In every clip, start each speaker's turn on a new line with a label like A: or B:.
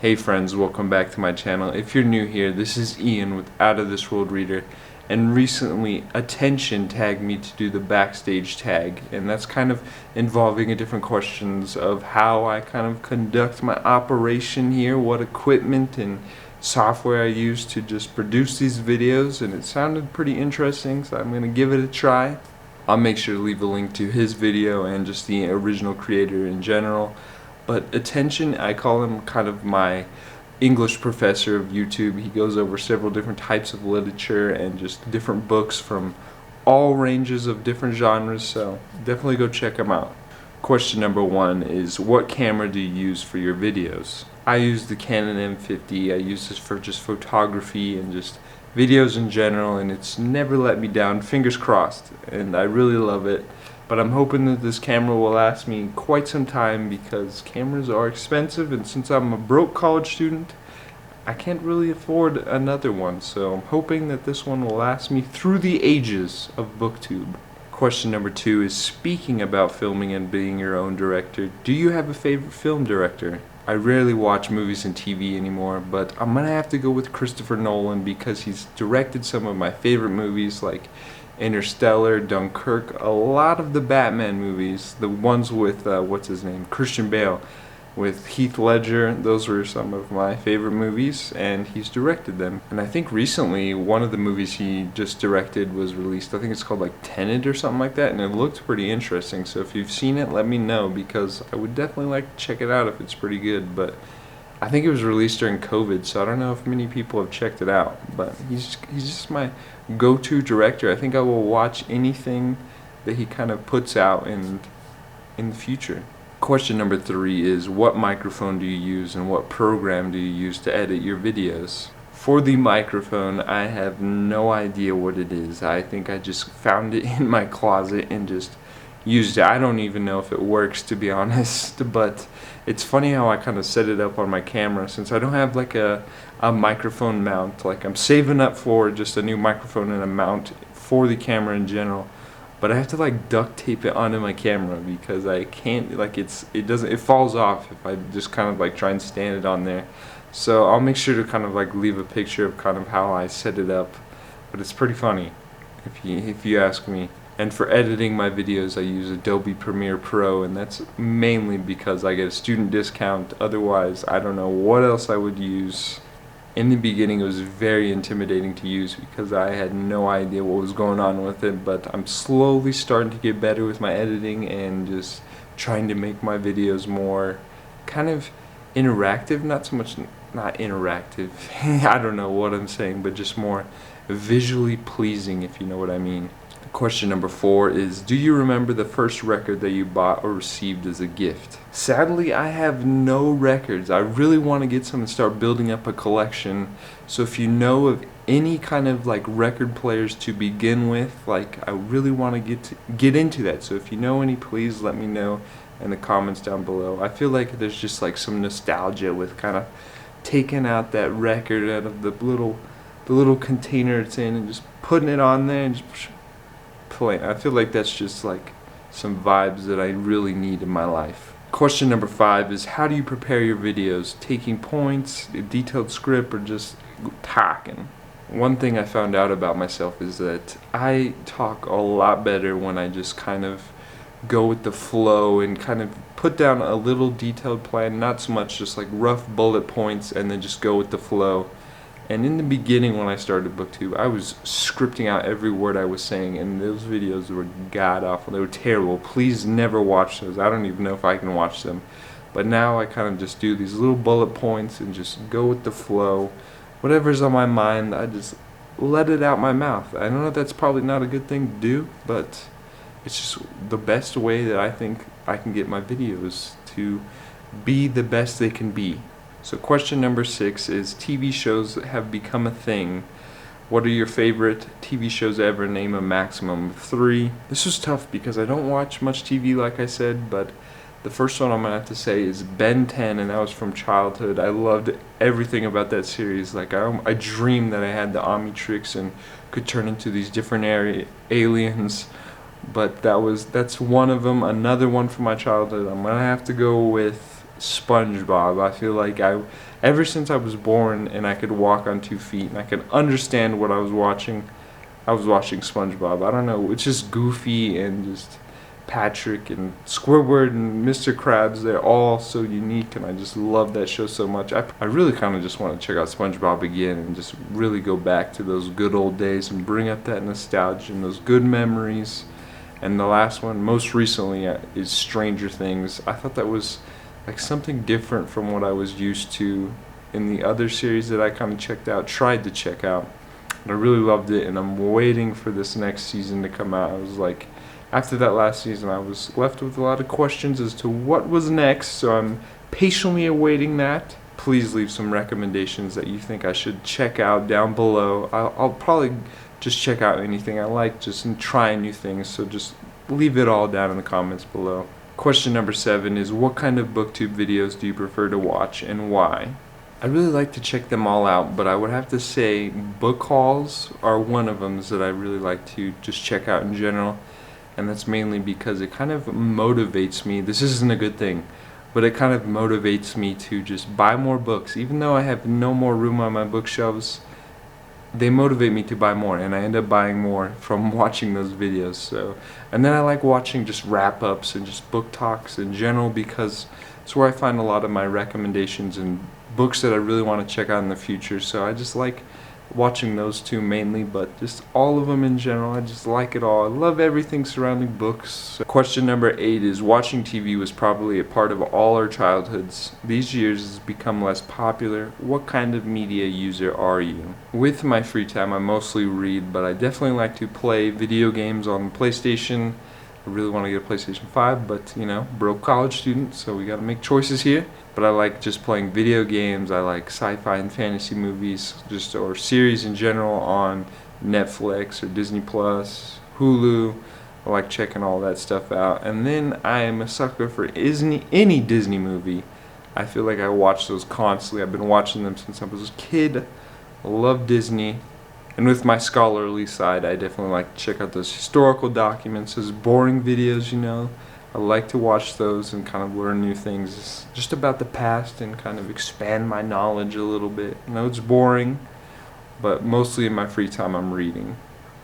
A: Hey friends, welcome back to my channel. If you're new here, this is Ian with Out of This World Reader, and recently Attention tagged me to do the Backstage Tag, and that's kind of involving different questions of how I kind of conduct my operation here, what equipment and software I use to just produce these videos, and it sounded pretty interesting, so I'm going to give it a try. I'll make sure to leave a link to his video and just the original creator in general. But Attention, I call him kind of my English professor of YouTube. He goes over several different types of literature and just different books from all ranges of different genres, so definitely go check him out. Question number 1 is, what camera do you use for your videos? I use the Canon M50. I use this for just photography and just videos in general, and it's never let me down, fingers crossed, and I really love it. But I'm hoping that this camera will last me quite some time because cameras are expensive, and since I'm a broke college student, I can't really afford another one. So I'm hoping that this one will last me through the ages of Booktube. Question number 2 is, speaking about filming and being your own director, do you have a favorite film director? I rarely watch movies and TV anymore, but I'm gonna have to go with Christopher Nolan because he's directed some of my favorite movies like Interstellar, Dunkirk, a lot of the Batman movies, the ones with what's his name, Christian Bale, with Heath Ledger. Those were some of my favorite movies, and he's directed them. And I think recently one of the movies he just directed was released. I think it's called like Tenet or something like that, and it looked pretty interesting. So if you've seen it, let me know because I would definitely like to check it out if it's pretty good. But I think it was released during COVID, so I don't know if many people have checked it out. But he's just my go-to director. I think I will watch anything that he kind of puts out in the future. Question number 3 is, what microphone do you use and what program do you use to edit your videos? For the microphone, I have no idea what it is. I think I just found it in my closet and just used it. I don't even know if it works, to be honest, but it's funny how I kind of set it up on my camera since I don't have like a microphone mount. Like, I'm saving up for just a new microphone and a mount for the camera in general, but I have to like duct tape it onto my camera because I can't, like, it falls off if I just kind of like try and stand it on there. So I'll make sure to kind of like leave a picture of kind of how I set it up, but it's pretty funny if you ask me. And for editing my videos, I use Adobe Premiere Pro, and that's mainly because I get a student discount. Otherwise, I don't know what else I would use. In the beginning, it was very intimidating to use because I had no idea what was going on with it, but I'm slowly starting to get better with my editing and just trying to make my videos more kind of interactive, not so much, not interactive, I don't know what I'm saying, but just more visually pleasing, if you know what I mean. Question number 4 is, do you remember the first record that you bought or received as a gift? Sadly, I have no records. I really want to get some and start building up a collection. So if you know of any kind of like record players to begin with, like, I really want to get into that. So if you know any, please let me know in the comments down below. I feel like there's just like some nostalgia with kind of taking out that record out of the little container it's in and just putting it on there and just playing. I feel like that's just like some vibes that I really need in my life. Question number 5 is, how do you prepare your videos? Taking points, a detailed script, or just talking? One thing I found out about myself is that I talk a lot better when I just kind of go with the flow and kind of put down a little detailed plan, not so much just like rough bullet points and then just go with the flow. And in the beginning when I started Booktube, I was scripting out every word I was saying, and those videos were god awful. They were terrible. Please never watch those. I don't even know if I can watch them. But now I kind of just do these little bullet points and just go with the flow. Whatever's on my mind, I just let it out my mouth. I know that's probably not a good thing to do, but it's just the best way that I think I can get my videos to be the best they can be. So question number 6 is, TV shows that have become a thing. What are your favorite TV shows ever? Name a maximum of 3. This was tough because I don't watch much TV, like I said, but the first one I'm going to have to say is Ben 10, and that was from childhood. I loved everything about that series. Like, I dreamed that I had the Omnitrix and could turn into these different aliens, but that's one of them. Another one from my childhood, I'm going to have to go with Spongebob. I feel like ever since I was born and I could walk on 2 feet and I could understand what I was watching SpongeBob. I don't know, it's just Goofy and just Patrick and Squidward and Mr. Krabs. They're all so unique, and I just love that show so much. I really kind of just want to check out SpongeBob again and just really go back to those good old days and bring up that nostalgia and those good memories. And the last one, most recently, is Stranger Things. I thought that was like something different from what I was used to in the other series that I kind of tried to check out. And I really loved it, and I'm waiting for this next season to come out. I was like, after that last season, I was left with a lot of questions as to what was next, so I'm patiently awaiting that. Please leave some recommendations that you think I should check out down below. I'll probably just check out anything I like, just and try new things, so just leave it all down in the comments below. Question number 7 is, what kind of booktube videos do you prefer to watch and why? I really like to check them all out, but I would have to say book hauls are one of them that I really like to just check out in general, and that's mainly because it kind of motivates me. This isn't a good thing, but it kind of motivates me to just buy more books. Even though I have no more room on my bookshelves, they motivate me to buy more, and I end up buying more from watching those videos. So, and then I like watching just wrap-ups and just book talks in general, because it's where I find a lot of my recommendations and books that I really want to check out in the future. So I just like watching those two mainly, but just all of them in general. I just like it all. I love everything surrounding books. So question number 8 is, watching TV was probably a part of all our childhoods. These years has become less popular. What kind of media user are you? With my free time, I mostly read, but I definitely like to play video games on the PlayStation. I really want to get a PlayStation 5, but you know, broke college student, so we got to make choices here. But I like just playing video games. I like sci-fi and fantasy movies, or series in general on Netflix or Disney Plus, Hulu. I like checking all that stuff out. And then I am a sucker for any Disney movie. I feel like I watch those constantly. I've been watching them since I was a kid. I love Disney. And with my scholarly side, I definitely like to check out those historical documents, those boring videos, you know. I like to watch those and kind of learn new things just about the past and kind of expand my knowledge a little bit. I know it's boring, but mostly in my free time I'm reading.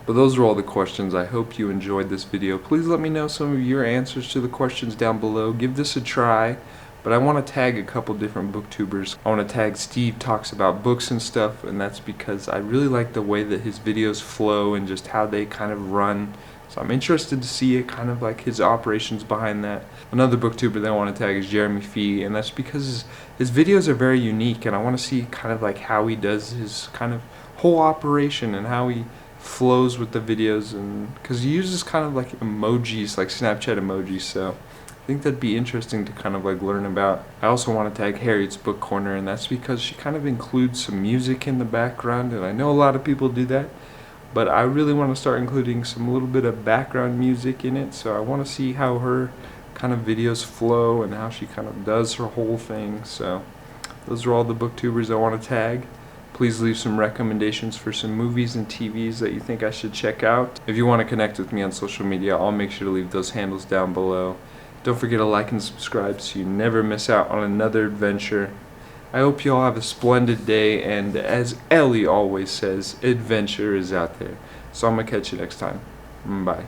A: But those are all the questions. I hope you enjoyed this video. Please let me know some of your answers to the questions down below. Give this a try. But I want to tag a couple different booktubers. I want to tag Steve Talks About Books and stuff, and that's because I really like the way that his videos flow and just how they kind of run. So I'm interested to see it, kind of like his operations behind that. Another booktuber that I want to tag is Jeremy Fee, and that's because his videos are very unique, and I want to see kind of like how he does his kind of whole operation and how he flows with the videos, and because he uses kind of like emojis, like Snapchat emojis, so I think that'd be interesting to kind of like learn about. I also want to tag Harriet's Book Corner, and that's because she kind of includes some music in the background, and I know a lot of people do that, but I really want to start including some little bit of background music in it. So I want to see how her kind of videos flow and how she kind of does her whole thing. So those are all the booktubers I want to tag. Please leave some recommendations for some movies and TVs that you think I should check out. If you want to connect with me on social media, I'll make sure to leave those handles down below. Don't forget to like and subscribe so you never miss out on another adventure. I hope you all have a splendid day, and as Ellie always says, adventure is out there. So I'm going to catch you next time. Bye.